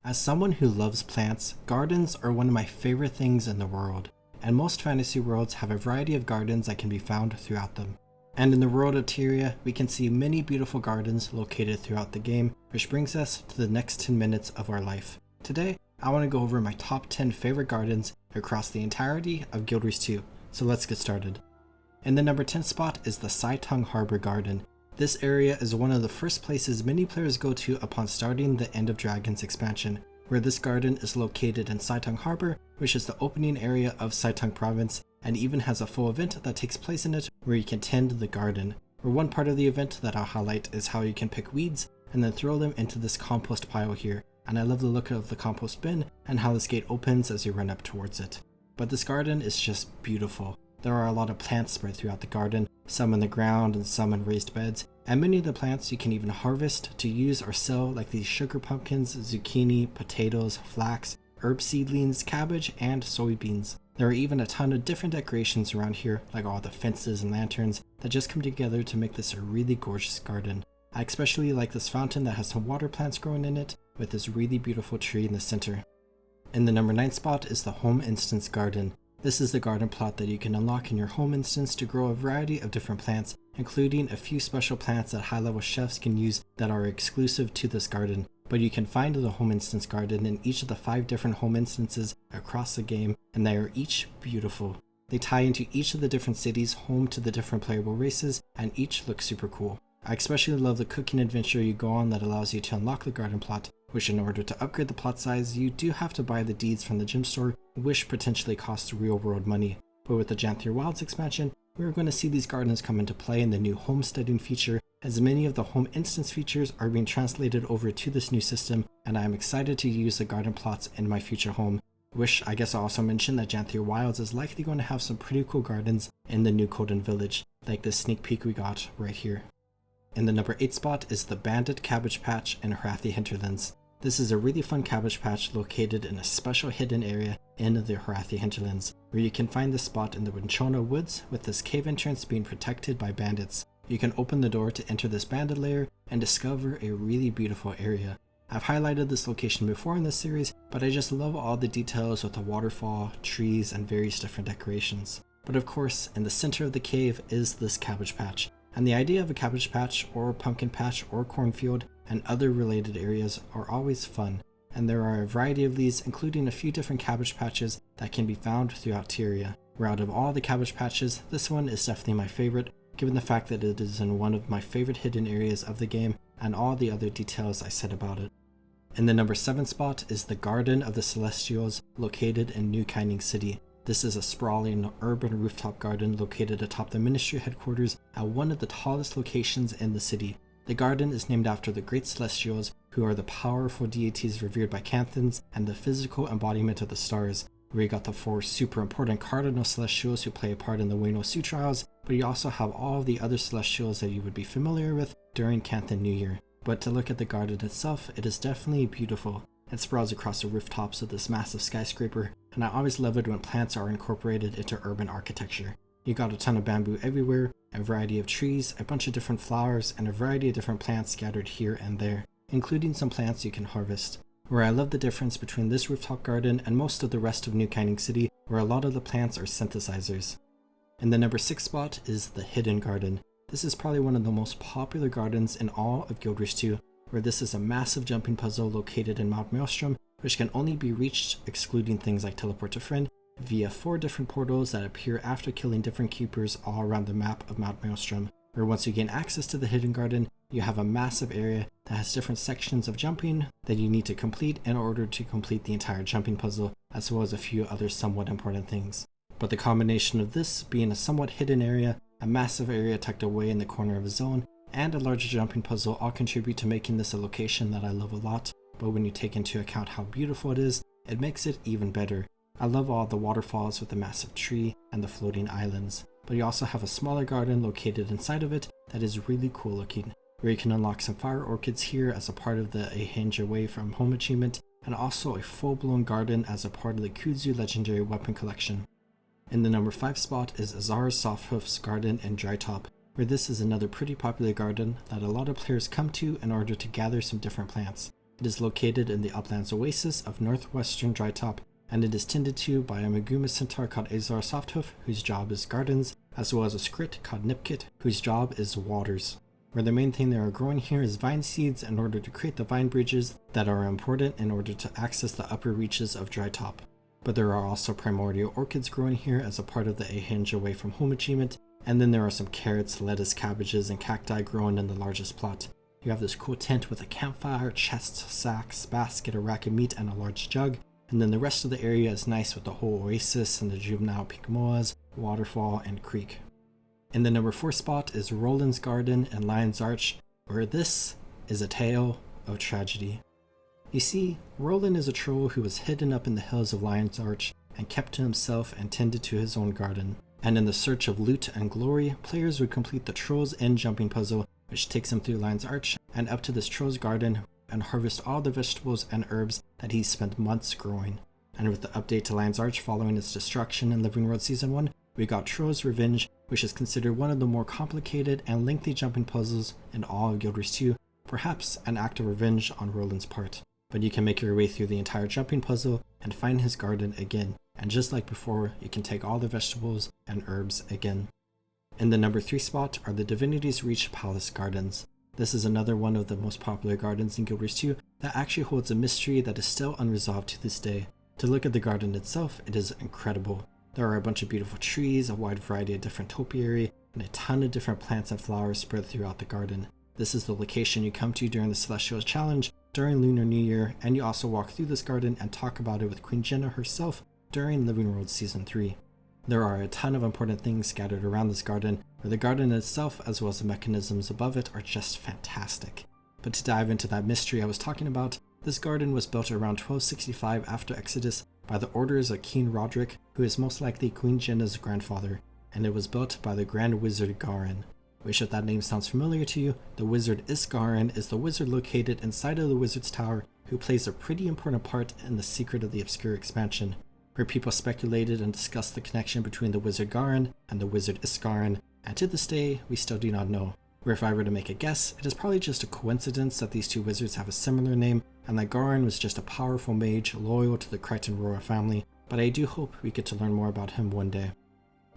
As someone who loves plants, gardens are one of my favorite things in the world, and most fantasy worlds have a variety of gardens that can be found throughout them. And in the world of Tyria, we can see many beautiful gardens located throughout the game, which brings us to the next 10 minutes of our life. Today, I want to go over my top 10 favorite gardens across the entirety of Guild Wars 2, so let's get started. In the number 10 spot is the Seitung Harbor Garden. This area is one of the first places many players go to upon starting the End of Dragons expansion, where this garden is located in Seitung Harbor, which is the opening area of Seitung province, and even has a full event that takes place in it where you can tend the garden. Where one part of the event that I'll highlight is how you can pick weeds and then throw them into this compost pile here, and I love the look of the compost bin and how this gate opens as you run up towards it. But this garden is just beautiful. There are a lot of plants spread throughout the garden, some in the ground and some in raised beds, and many of the plants you can even harvest to use or sell, like these sugar pumpkins, zucchini, potatoes, flax, herb seedlings, cabbage, and soybeans. There are even a ton of different decorations around here, like all the fences and lanterns that just come together to make this a really gorgeous garden. I especially like this fountain that has some water plants growing in it, with this really beautiful tree in the center. In the number 9 spot is the Home Instance Garden. This is the garden plot that you can unlock in your home instance to grow a variety of different plants, including a few special plants that high-level chefs can use that are exclusive to this garden. But you can find the home instance garden in each of the 5 different home instances across the game, and they are each beautiful. They tie into each of the different cities home to the different playable races, and each look super cool. I especially love the cooking adventure you go on that allows you to unlock the garden plot, which in order to upgrade the plot size, you do have to buy the deeds from the gem store, which potentially costs real world money. But with the Janthir Wilds expansion, we are going to see these gardens come into play in the new homesteading feature, as many of the home instance features are being translated over to this new system, and I am excited to use the garden plots in my future home. I guess I'll also mention that Janthir Wilds is likely going to have some pretty cool gardens in the new Coden Village, like this sneak peek we got right here. In the number 8 spot is the Bandit Cabbage Patch in Harathi Hinterlands. This is a really fun cabbage patch located in a special hidden area in the Harathi Hinterlands, where you can find this spot in the Winchona Woods, with this cave entrance being protected by bandits. You can open the door to enter this bandit lair and discover a really beautiful area. I've highlighted this location before in this series, but I just love all the details with the waterfall, trees, and various different decorations. But of course, in the center of the cave is this cabbage patch, and the idea of a cabbage patch or pumpkin patch or cornfield and other related areas are always fun, and there are a variety of these, including a few different cabbage patches that can be found throughout Tyria. Where out of all the cabbage patches, this one is definitely my favorite, given the fact that it is in one of my favorite hidden areas of the game and all the other details I said about it. In the number 7 spot is the Garden of the Celestials, located in New Kaining City. This is a sprawling urban rooftop garden located atop the ministry headquarters at one of the tallest locations in the city. The garden is named after the Great Celestials, who are the powerful deities revered by Canthans and the physical embodiment of the stars, where you got the 4 super important cardinal celestials who play a part in the Wayno Su trials, but you also have all of the other celestials that you would be familiar with during Canthan New Year. But to look at the garden itself, it is definitely beautiful. It sprawls across the rooftops of this massive skyscraper, and I always love it when plants are incorporated into urban architecture. You got a ton of bamboo everywhere, a variety of trees, a bunch of different flowers, and a variety of different plants scattered here and there, including some plants you can harvest. Where I love the difference between this rooftop garden and most of the rest of New Kaining City, where a lot of the plants are synthesizers. In the number 6 spot is the Hidden Garden. This is probably one of the most popular gardens in all of Guild Wars 2, where this is a massive jumping puzzle located in Mount Maelstrom, which can only be reached, excluding things like Teleport to Friend, via 4 different portals that appear after killing different keepers all around the map of Mount Maelstrom, where once you gain access to the Hidden Garden, you have a massive area that has different sections of jumping that you need to complete in order to complete the entire jumping puzzle, as well as a few other somewhat important things. But the combination of this being a somewhat hidden area, a massive area tucked away in the corner of a zone, and a larger jumping puzzle all contribute to making this a location that I love a lot, but when you take into account how beautiful it is, it makes it even better. I love all the waterfalls with the massive tree and the floating islands, but you also have a smaller garden located inside of it that is really cool looking, where you can unlock some fire orchids here as a part of the A Hinge Away from Home achievement, and also a full-blown garden as a part of the Kudzu Legendary Weapon Collection. In the number 5 spot is Azarr's Softhoof's garden in Drytop, where this is another pretty popular garden that a lot of players come to in order to gather some different plants. It is located in the Uplands Oasis of northwestern Drytop, and it is tended to by a Maguma centaur called Azarr Softhoof, whose job is gardens, as well as a Skrit called Nipkit, whose job is waters. Where the main thing they are growing here is vine seeds in order to create the vine bridges that are important in order to access the upper reaches of Drytop. But there are also primordial orchids growing here as a part of the A Hinge Away from Home achievement, and then there are some carrots, lettuce, cabbages, and cacti growing in the largest plot. You have this cool tent with a campfire, chests, sacks, basket, a rack of meat, and a large jug, and then the rest of the area is nice with the whole oasis and the juvenile pink moas, waterfall, and creek. In the number 4 spot is Rolan's Garden and Lion's Arch, where this is a tale of tragedy. You see, Rolan is a troll who was hidden up in the hills of Lion's Arch and kept to himself and tended to his own garden. And in the search of loot and glory, players would complete the Troll's End jumping puzzle, which takes him through Lion's Arch and up to this troll's garden and harvest all the vegetables and herbs that he spent months growing. And with the update to Lion's Arch following its destruction in Living World Season 1, we got Troll's Revenge, which is considered one of the more complicated and lengthy jumping puzzles in all of Guild Wars 2, perhaps an act of revenge on Rolan's part. But you can make your way through the entire jumping puzzle and find his garden again, and just like before, you can take all the vegetables and herbs again. In the number 3 spot are the Divinity's Reach Palace Gardens. This is another one of the most popular gardens in Guild Wars 2 that actually holds a mystery that is still unresolved to this day. To look at the garden itself, it is incredible. There are a bunch of beautiful trees, a wide variety of different topiary, and a ton of different plants and flowers spread throughout the garden. This is the location you come to during the Celestial Challenge during Lunar New Year, and you also walk through this garden and talk about it with Queen Jenna herself during Living World Season 3. There are a ton of important things scattered around this garden, where the garden itself as well as the mechanisms above it are just fantastic. But to dive into that mystery I was talking about, this garden was built around 1265 after Exodus by the orders of King Roderick, who is most likely Queen Jenna's grandfather, and it was built by the Grand Wizard Garin. Which, if that name sounds familiar to you, the wizard Garin is the wizard located inside of the Wizard's Tower who plays a pretty important part in the Secret of the Obscure expansion, where people speculated and discussed the connection between the wizard Garin and the wizard Garin, and to this day we still do not know. Where if I were to make a guess, it is probably just a coincidence that these two wizards have a similar name and that Garin was just a powerful mage loyal to the Crichton royal family, but I do hope we get to learn more about him one day.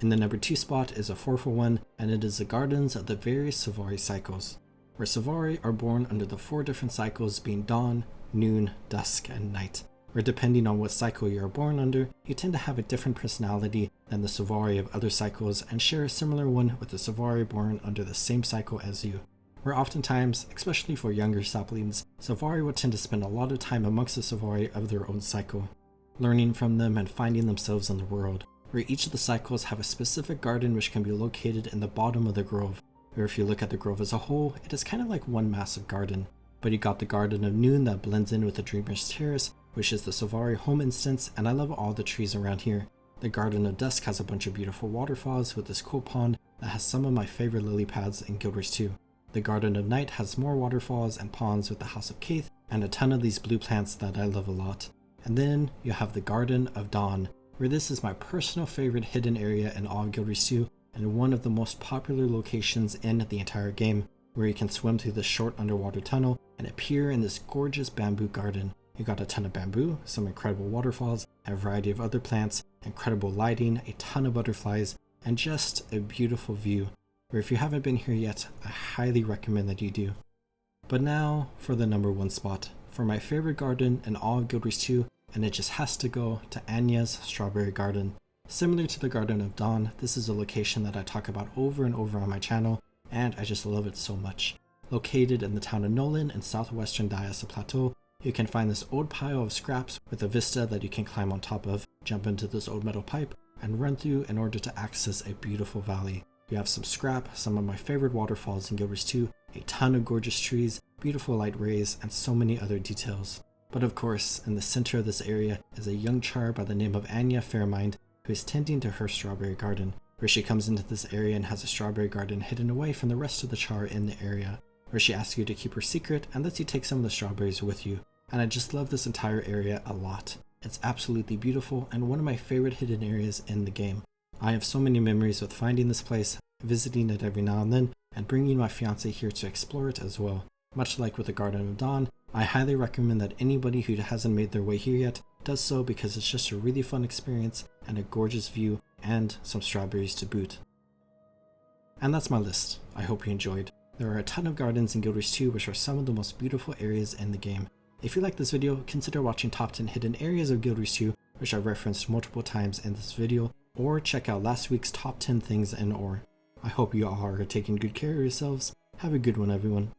In the number 2 spot is a 4-for-1, and it is the gardens of the various Savari cycles, where Savari are born under the 4 different cycles being dawn, noon, dusk, and night, where depending on what cycle you are born under, you tend to have a different personality than the Savari of other cycles and share a similar one with the Savari born under the same cycle as you. Where oftentimes, especially for younger saplings, Savari will tend to spend a lot of time amongst the Savari of their own cycle, learning from them and finding themselves in the world. Where each of the cycles have a specific garden which can be located in the bottom of the grove, where if you look at the grove as a whole, it is kind of like one massive garden. But you got the Garden of Noon that blends in with the Dreamer's Terrace, which is the Savari home instance, and I love all the trees around here. The Garden of Dusk has a bunch of beautiful waterfalls with this cool pond that has some of my favorite lily pads in Guild Wars 2. The Garden of Night has more waterfalls and ponds with the House of Kaith, and a ton of these blue plants that I love a lot. And then you have the Garden of Dawn, where this is my personal favorite hidden area in all of Guild Wars 2 and one of the most popular locations in the entire game, where you can swim through this short underwater tunnel and appear in this gorgeous bamboo garden. You got a ton of bamboo, some incredible waterfalls, a variety of other plants, incredible lighting, a ton of butterflies, and just a beautiful view, where if you haven't been here yet, I highly recommend that you do. But now for the number 1 spot, for my favorite garden in all of Guild Wars 2, and it just has to go to Anya's Strawberry Garden. Similar to the Garden of Dawn, this is a location that I talk about over and over on my channel, and I just love it so much. Located in the town of Nolan in southwestern Diessa Plateau, you can find this old pile of scraps with a vista that you can climb on top of, jump into this old metal pipe, and run through in order to access a beautiful valley. You have some scrap, some of my favorite waterfalls in Guild Wars 2, a ton of gorgeous trees, beautiful light rays, and so many other details. But of course, in the center of this area is a young char by the name of Anya Fairmind, who is tending to her strawberry garden, where she comes into this area and has a strawberry garden hidden away from the rest of the char in the area, where she asks you to keep her secret and lets you take some of the strawberries with you. And I just love this entire area a lot. It's absolutely beautiful and one of my favorite hidden areas in the game. I have so many memories with finding this place, visiting it every now and then, and bringing my fiance here to explore it as well. Much like with the Garden of Dawn, I highly recommend that anybody who hasn't made their way here yet does so because it's just a really fun experience and a gorgeous view and some strawberries to boot. And that's my list. I hope you enjoyed. There are a ton of gardens in Guild Wars 2 which are some of the most beautiful areas in the game. If you like this video, consider watching top 10 hidden areas of Guild Wars 2 which I referenced multiple times in this video, or check out last week's top 10 things in ore. I hope you all are taking good care of yourselves. Have a good one, everyone.